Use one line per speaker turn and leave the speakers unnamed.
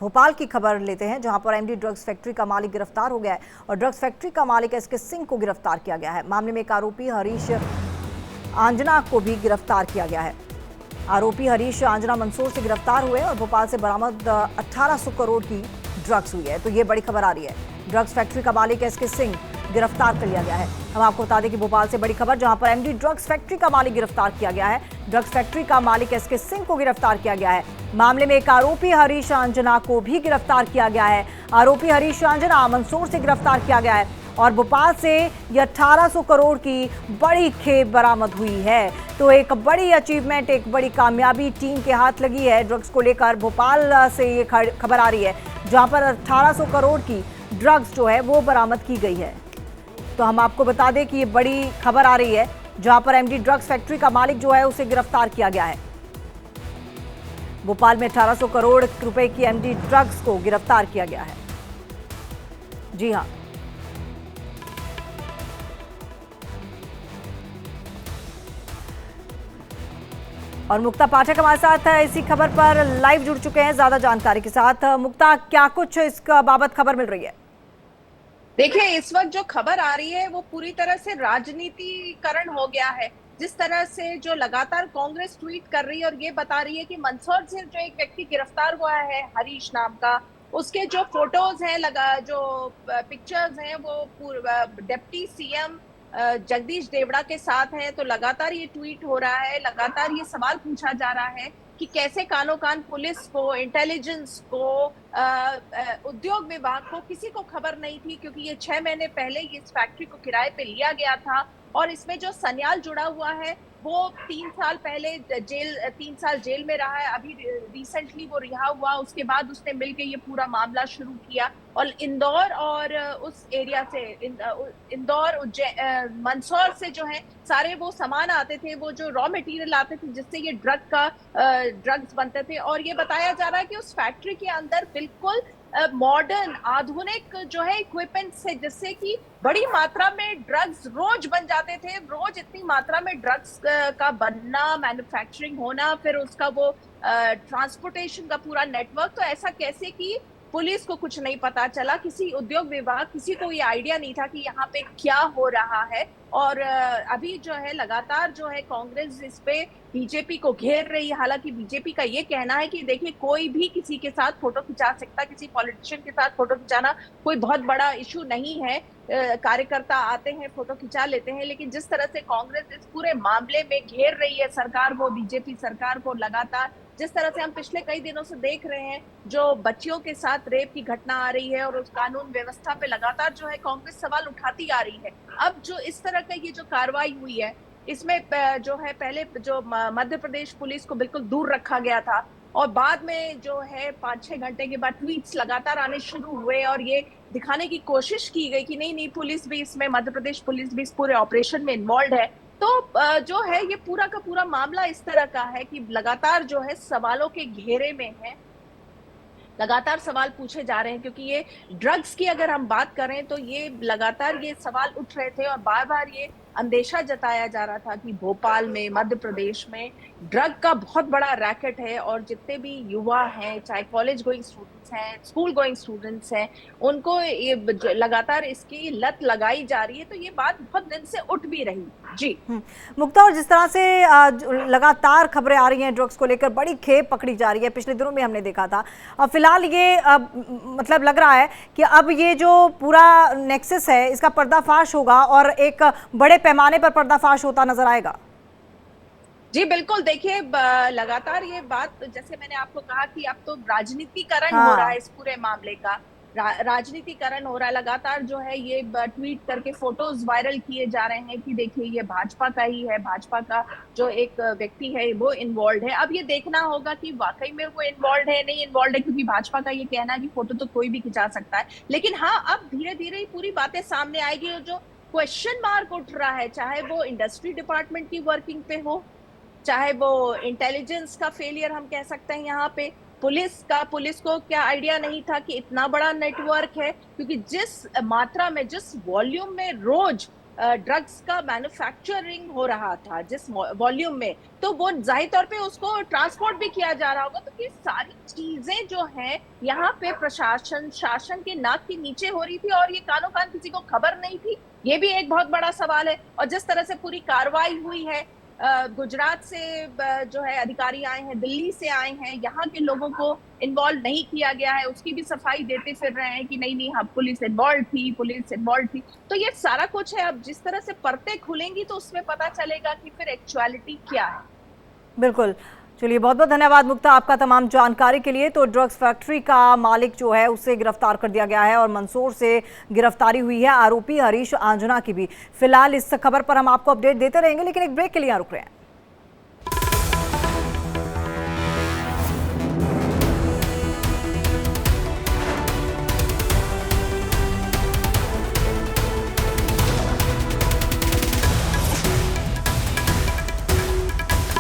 भोपाल की खबर लेते हैं, जहां पर एमडी ड्रग्स फैक्ट्री का मालिक गिरफ्तार हो गया है और ड्रग्स फैक्ट्री का मालिक एसके सिंह को गिरफ्तार किया गया है। मामले में एक आरोपी हरीश आंजना को भी गिरफ्तार किया गया है। आरोपी हरीश आंजना मंदसौर से गिरफ्तार हुए और भोपाल से बरामद 1800 करोड़ की ड्रग्स हुई है। तो ये बड़ी खबर आ रही है, ड्रग्स फैक्ट्री का मालिक एसके सिंह गिरफ्तार कर लिया गया है। हम आपको बता दें कि भोपाल से बड़ी खबर, जहां पर एमडी ड्रग्स फैक्ट्री का मालिक गिरफ्तार किया गया है। ड्रग्स फैक्ट्री का मालिक एसके सिंह को गिरफ्तार किया गया है। मामले में एक आरोपी हरीश आंजना को भी गिरफ्तार किया गया है। आरोपी हरीश आंजना मंदसौर से गिरफ्तार किया गया है और भोपाल से ये 1800 करोड़ की बड़ी खेप बरामद हुई है। तो एक बड़ी अचीवमेंट, एक बड़ी कामयाबी टीम के हाथ लगी है ड्रग्स को लेकर। भोपाल से ये खबर आ रही है, जहां पर 1800 करोड़ की ड्रग्स जो है वो बरामद की गई है। तो हम आपको बता दें कि ये बड़ी खबर आ रही है, जहां पर एमडी ड्रग्स फैक्ट्री का मालिक जो है उसे गिरफ्तार किया गया है। भोपाल में 1800 करोड़ रुपए की एमडी ड्रग्स को गिरफ्तार किया गया है। जी हां, और मुक्ता पाठक हमारे साथ इसी खबर पर लाइव जुड़ चुके हैं ज्यादा जानकारी के साथ। मुक्ता, क्या कुछ इसका बाबत खबर मिल रही है?
देखिए, इस वक्त जो खबर आ रही है वो पूरी तरह से राजनीतिकरण हो गया है। जिस तरह से जो लगातार कांग्रेस ट्वीट कर रही है और ये बता रही है कि मंदसौर से जो एक व्यक्ति गिरफ्तार हुआ है हरीश नाम का, उसके जो फोटोज हैं, जो पिक्चर्स हैं, वो डिप्टी सीएम जगदीश देवड़ा के साथ हैं। तो लगातार ये ट्वीट हो रहा है, लगातार ये सवाल पूछा जा रहा है कि कैसे कानो कान पुलिस को, इंटेलिजेंस को, उद्योग विभाग को, किसी को खबर नहीं थी, क्योंकि ये 6 महीने पहले इस फैक्ट्री को किराए पे लिया गया था। और इसमें जो सन्याल जुड़ा हुआ है वो 3 साल पहले 3 साल जेल में रहा है। अभी रिसेंटली वो रिहा हुआ, उसके बाद उसने मिलकर ये पूरा मामला शुरू किया। और इंदौर और उस एरिया से इंदौर, मंदसौर से जो है सारे वो सामान आते थे, वो जो रॉ मटेरियल आते थे जिससे ये ड्रग्स बनते थे। और ये बताया जा रहा है कि उस फैक्ट्री के अंदर बिल्कुल मॉडर्न, आधुनिक जो है इक्विपमेंट्स है, जिससे कि बड़ी मात्रा में ड्रग्स रोज बन जाते थे। रोज इतनी मात्रा में ड्रग्स का बनना, मैन्युफैक्चरिंग होना, फिर उसका वो ट्रांसपोर्टेशन का पूरा नेटवर्क। तो ऐसा कैसे कि पुलिस को कुछ नहीं पता चला, किसी उद्योग विभाग, किसी को ये आइडिया नहीं था कि यहाँ पे क्या हो रहा है। और अभी जो है लगातार जो है कांग्रेस इस पे बीजेपी को घेर रही है। हालांकि बीजेपी का ये कहना है कि देखिए, कोई भी किसी के साथ फोटो खिंचा सकता, किसी पॉलिटिशियन के साथ फोटो खिंचाना कोई बहुत बड़ा इशू नहीं है। कार्यकर्ता आते हैं, फोटो खिंचा लेते हैं। लेकिन जिस तरह से कांग्रेस इस पूरे मामले में घेर रही है सरकार को, बीजेपी सरकार को, लगातार जिस तरह से हम पिछले कई दिनों से देख रहे हैं, जो बच्चियों के साथ रेप की घटना आ रही है और उस कानून व्यवस्था पे लगातार जो है कांग्रेस सवाल उठाती आ रही है। अब जो इस तरह का ये जो कार्रवाई हुई है, इसमें जो है पहले जो मध्य प्रदेश पुलिस को बिल्कुल दूर रखा गया था, और बाद में जो है 5-6 घंटे के बाद ट्वीट्स लगातार आने शुरू हुए और ये दिखाने की कोशिश की गई कि नहीं नहीं, पुलिस भी इसमें, मध्य प्रदेश पुलिस भी इस पूरे ऑपरेशन में इन्वॉल्व है। तो जो है ये पूरा का पूरा मामला इस तरह का है कि लगातार जो है सवालों के घेरे में है। लगातार सवाल पूछे जा रहे हैं, क्योंकि ये ड्रग्स की अगर हम बात करें तो ये लगातार ये सवाल उठ रहे थे और बार बार ये अंदेशा जताया जा रहा था कि भोपाल में, मध्य प्रदेश में ड्रग का बहुत बड़ा रैकेट है। और जितने भी युवा हैं, चाहे कॉलेज गोइंग स्टूडेंट्स हैं, स्कूल गोइंग स्टूडेंट्स हैं, उनको ये लगातार इसकी लत लगाई जा रही है। तो ये बात बहुत दिन से उठ भी रही। जी
मुक्ता, और जिस तरह से लगातार खबरें आ रही हैं ड्रग्स को लेकर, बड़ी खेप पकड़ी जा रही है, पिछले दिनों में हमने देखा था। अब फिलहाल ये मतलब लग रहा है कि अब ये जो पूरा नेक्सस है इसका पर्दाफाश होगा और एक बड़े पैमाने पर पर्दाफाश होता नजर आएगा।
जी बिल्कुल, देखिए लगातार ये बात, जैसे मैंने आपको कहा कि अब तो राजनीतिकरण हो रहा है
हाँ,
इस पूरे मामले का। राजनीतिकरण हो रहा है लगातार, जो है ये ट्वीट करके फोटोज वायरल किए जा रहे हैं कि देखिए ये भाजपा का ही है, भाजपा का जो एक व्यक्ति है वो इन्वॉल्व है। अब ये देखना होगा कि वाकई में वो इन्वॉल्व है, नहीं इन्वॉल्व है, क्योंकि भाजपा का ये कहना है कि फोटो तो कोई भी खिंचा सकता है। लेकिन हाँ, अब धीरे धीरे ही पूरी बातें सामने आएगी और जो क्वेश्चन मार्क उठ रहा है, चाहे वो इंडस्ट्री डिपार्टमेंट की वर्किंग पे हो, चाहे वो इंटेलिजेंस का फेलियर हम कह सकते हैं, यहाँ पे पुलिस को क्या आइडिया नहीं था कि इतना बड़ा नेटवर्क है। क्योंकि जिस मात्रा में, जिस वॉल्यूम में रोज ड्रग्स का मैन्युफैक्चरिंग हो रहा था जिस वॉल्यूम में, तो वो जाहिर तौर पे उसको ट्रांसपोर्ट भी किया जा रहा होगा। तो ये सारी चीजें जो हैं यहाँ पे प्रशासन शासन के नाक के नीचे हो रही थी और ये कानो कान किसी को खबर नहीं थी, ये भी एक बहुत बड़ा सवाल है। और जिस तरह से पूरी कार्रवाई हुई है, गुजरात से जो है अधिकारी आए हैं, दिल्ली से आए हैं, यहाँ के लोगों को इन्वॉल्व नहीं किया गया है, उसकी भी सफाई देते फिर रहे हैं कि नहीं नहीं, हाँ पुलिस इन्वॉल्व थी। तो ये सारा कुछ है। अब जिस तरह से परतें खुलेंगी तो उसमें पता चलेगा कि फिर एक्चुअलिटी क्या है।
बिल्कुल। चलिए, बहुत बहुत धन्यवाद मुक्ता आपका तमाम जानकारी के लिए। तो ड्रग्स फैक्ट्री का मालिक जो है उसे गिरफ्तार कर दिया गया है और मंदसौर से गिरफ्तारी हुई है आरोपी हरीश आंजना की भी। फिलहाल इस खबर पर हम आपको अपडेट देते रहेंगे, लेकिन एक ब्रेक के लिए यहाँ रुक रहे हैं।